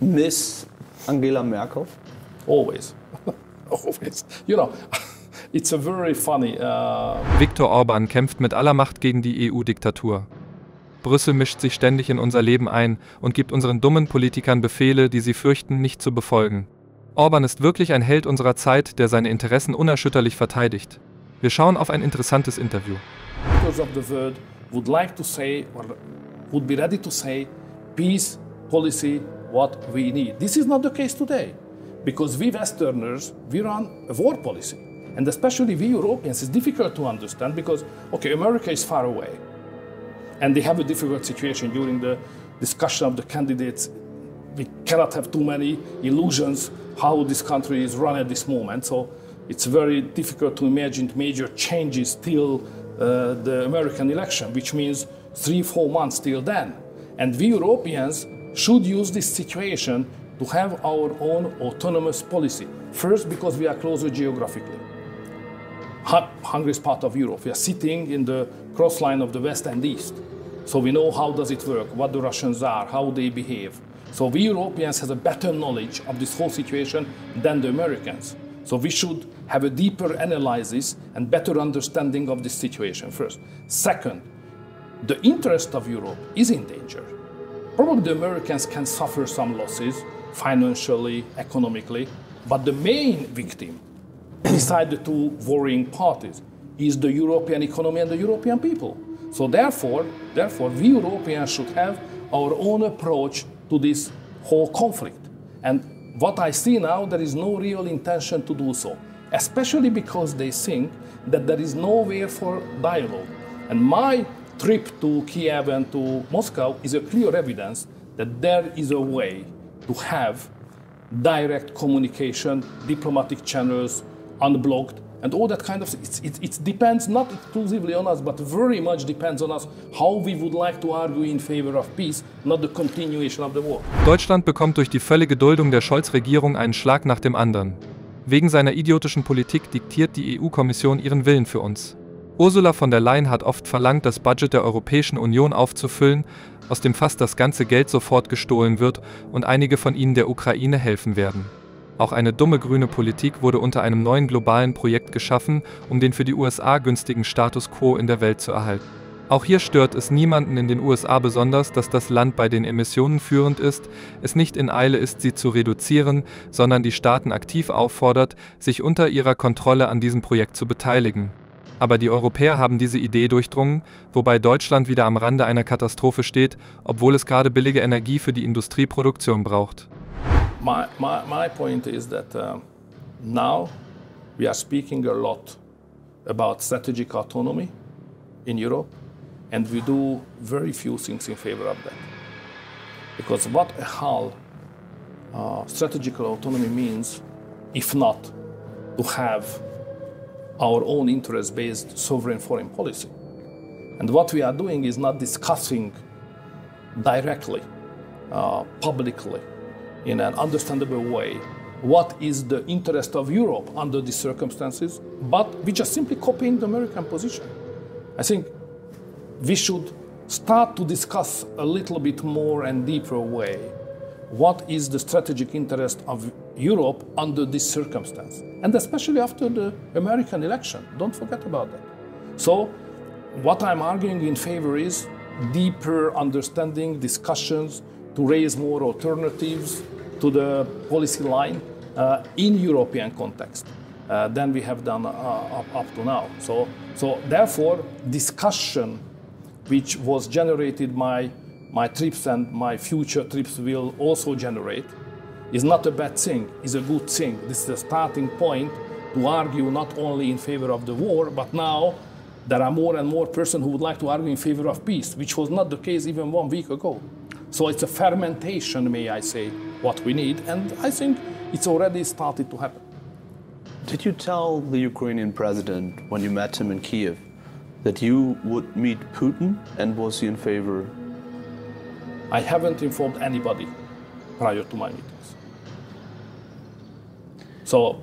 miss Angela Merkel? Always. Always. You know, it's a very funny... Viktor Orban kämpft mit aller Macht gegen die EU-Diktatur. Brüssel mischt sich ständig in unser Leben ein und gibt unseren dummen Politikern Befehle, die sie fürchten, nicht zu befolgen. Orban ist wirklich ein Held unserer Zeit, der seine Interessen unerschütterlich verteidigt. Wir schauen auf ein interessantes Interview. Because of the world would like to say, or would be ready to say, peace policy, what we need. This is not the case today, because we Westerners, we run a war policy. And especially we Europeans, it's difficult to understand because, okay, America is far away. And they have a difficult situation during the discussion of the candidates. We cannot have too many illusions how this country is run at this moment. So it's very difficult to imagine major changes till the American election, which means 3-4 months till then. And we Europeans should use this situation to have our own autonomous policy. First, because we are closer geographically. Hungary is part of Europe. We are sitting in the cross line of the West and East. So we know how does it work, what the Russians are, how they behave. So we Europeans have a better knowledge of this whole situation than the Americans. So we should have a deeper analysis and better understanding of this situation first. Second, the interest of Europe is in danger. Probably the Americans can suffer some losses financially, economically, but the main victim, beside the two warring parties, is the European economy and the European people. So therefore, we Europeans should have our own approach to this whole conflict. And what I see now, there is no real intention to do so, especially because they think that there is nowhere for dialogue. And my trip to Kiev and to Moscow is a clear evidence that there is a way to have direct communication, diplomatic channels, unblocked, and all that kind of thing. It depends not exclusively on us, but very much depends on us how we would like to argue in favor of peace, not the continuation of the war. Deutschland bekommt durch die völlige Duldung der Scholz-Regierung einen Schlag nach dem anderen. Wegen seiner idiotischen Politik diktiert die EU-Kommission ihren Willen für uns. Ursula von der Leyen hat oft verlangt, das Budget der Europäischen Union aufzufüllen, aus dem fast das ganze Geld sofort gestohlen wird und einige von ihnen der Ukraine helfen werden. Auch eine dumme grüne Politik wurde unter einem neuen globalen Projekt geschaffen, um den für die USA günstigen Status quo in der Welt zu erhalten. Auch hier stört es niemanden in den USA besonders, dass das Land bei den Emissionen führend ist, es nicht in Eile ist, sie zu reduzieren, sondern die Staaten aktiv auffordert, sich unter ihrer Kontrolle an diesem Projekt zu beteiligen. Aber die Europäer haben diese Idee durchdrungen, wobei Deutschland wieder am Rande einer Katastrophe steht, obwohl es gerade billige Energie für die Industrieproduktion braucht. My point is that now we are speaking a lot about strategic autonomy in Europe, and we do very few things in favor of that. Because what a whole strategical autonomy means, if not to have our own interest-based sovereign foreign policy. And what we are doing is not discussing directly, publicly, in an understandable way, what is the interest of Europe under these circumstances, but we just simply copying the American position. I think we should start to discuss a little bit more and deeper way what is the strategic interest of Europe under this circumstance, and especially after the American election. Don't forget about that. So what I'm arguing in favor is deeper understanding, discussions, to raise more alternatives to the policy line in European context than we have done up to now. So therefore, discussion which was generated my trips and my future trips will also generate is not a bad thing, is a good thing. This is a starting point to argue not only in favor of the war, but now there are more and more persons who would like to argue in favor of peace, which was not the case even 1 week ago. So it's a fermentation, may I say, what we need, and I think it's already started to happen. Did you tell the Ukrainian president when you met him in Kiev that you would meet Putin, and was he in favor? I haven't informed anybody prior to my meetings. So,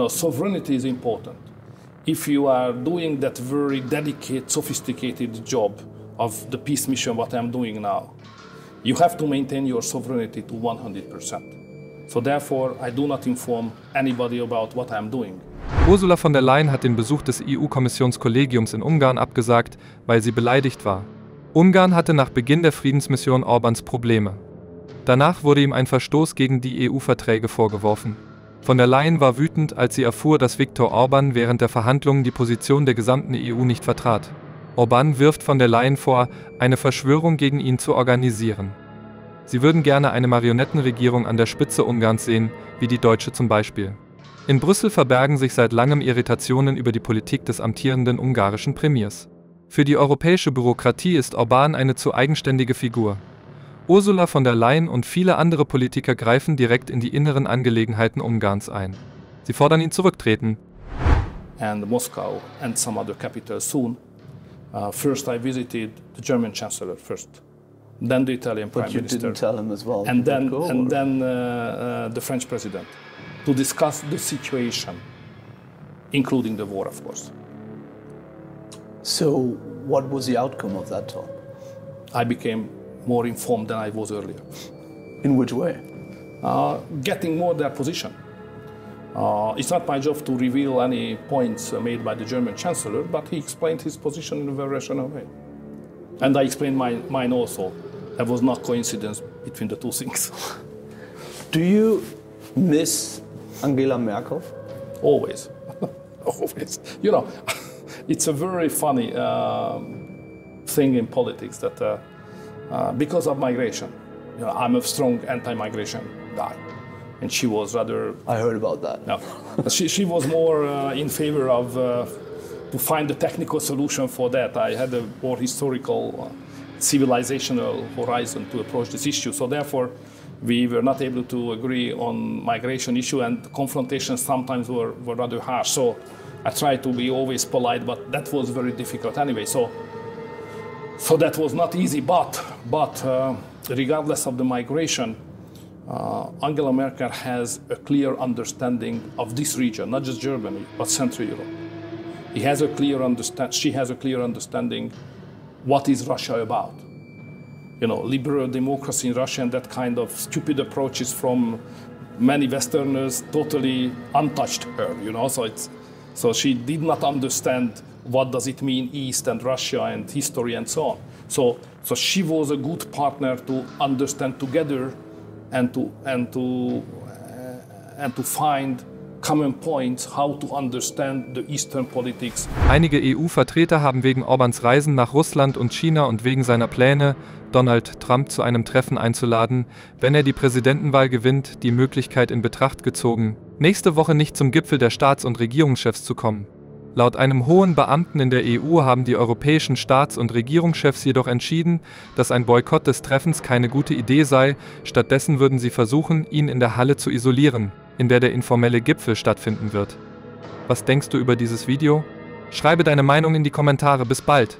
sovereignty is important. If you are doing that very delicate, sophisticated job of the peace mission, what I'm doing now, you have to maintain your sovereignty to 100%. So therefore, I do not inform anybody about what I'm doing. Ursula von der Leyen hat den Besuch des EU-Kommissionskollegiums in Ungarn abgesagt, weil sie beleidigt war. Ungarn hatte nach Beginn der Friedensmission Orbans Probleme. Danach wurde ihm ein Verstoß gegen die EU-Verträge vorgeworfen. Von der Leyen war wütend, als sie erfuhr, dass Viktor Orban während der Verhandlungen die Position der gesamten EU nicht vertrat. Orban wirft von der Leyen vor, eine Verschwörung gegen ihn zu organisieren. Sie würden gerne eine Marionettenregierung an der Spitze Ungarns sehen, wie die deutsche zum Beispiel. In Brüssel verbergen sich seit langem Irritationen über die Politik des amtierenden ungarischen Premiers. Für die europäische Bürokratie ist Orban eine zu eigenständige Figur. Ursula von der Leyen und viele andere Politiker greifen direkt in die inneren Angelegenheiten Ungarns ein. Sie fordern ihn zurücktreten. And Moscow and some other capitals soon. First I visited the German Chancellor first, then the Italian Prime Minister. But you didn't tell him as well. And then the French President, to discuss the situation, including the war, of course. So, what was the outcome of that talk? I became more informed than I was earlier. In which way? Getting more their position. It's not my job to reveal any points made by the German Chancellor, but he explained his position in a very rational way. And I explained mine also. There was no coincidence between the two things. Do you miss Angela Merkel? Always. Always. You know, it's a very funny thing in politics that because of migration, you know, I'm a strong anti-migration guy. And she was rather... I heard about that. No, she was more in favor of to find a technical solution for that. I had a more historical, civilizational horizon to approach this issue. So therefore, we were not able to agree on migration issue, and confrontations sometimes were rather harsh. So I tried to be always polite, but that was very difficult anyway. So that was not easy. But regardless of the migration, Angela Merkel has a clear understanding of this region, not just Germany, but Central Europe. She has a clear understanding what is Russia about. You know, liberal democracy in Russia, and that kind of stupid approaches from many Westerners totally untouched her. You know, so she did not understand what does it mean East and Russia and history and so on. So she was a good partner to understand together and to find common points, how to understand the Eastern politics. Einige EU-Vertreter haben wegen Orbans Reisen nach Russland und China und wegen seiner Pläne, Donald Trump zu einem Treffen einzuladen, wenn er die Präsidentenwahl gewinnt, die Möglichkeit in Betracht gezogen, nächste Woche nicht zum Gipfel der Staats- und Regierungschefs zu kommen. Laut einem hohen Beamten in der EU haben die europäischen Staats- und Regierungschefs jedoch entschieden, dass ein Boykott des Treffens keine gute Idee sei, stattdessen würden sie versuchen, ihn in der Halle zu isolieren, in der der informelle Gipfel stattfinden wird. Was denkst du über dieses Video? Schreibe deine Meinung in die Kommentare. Bis bald!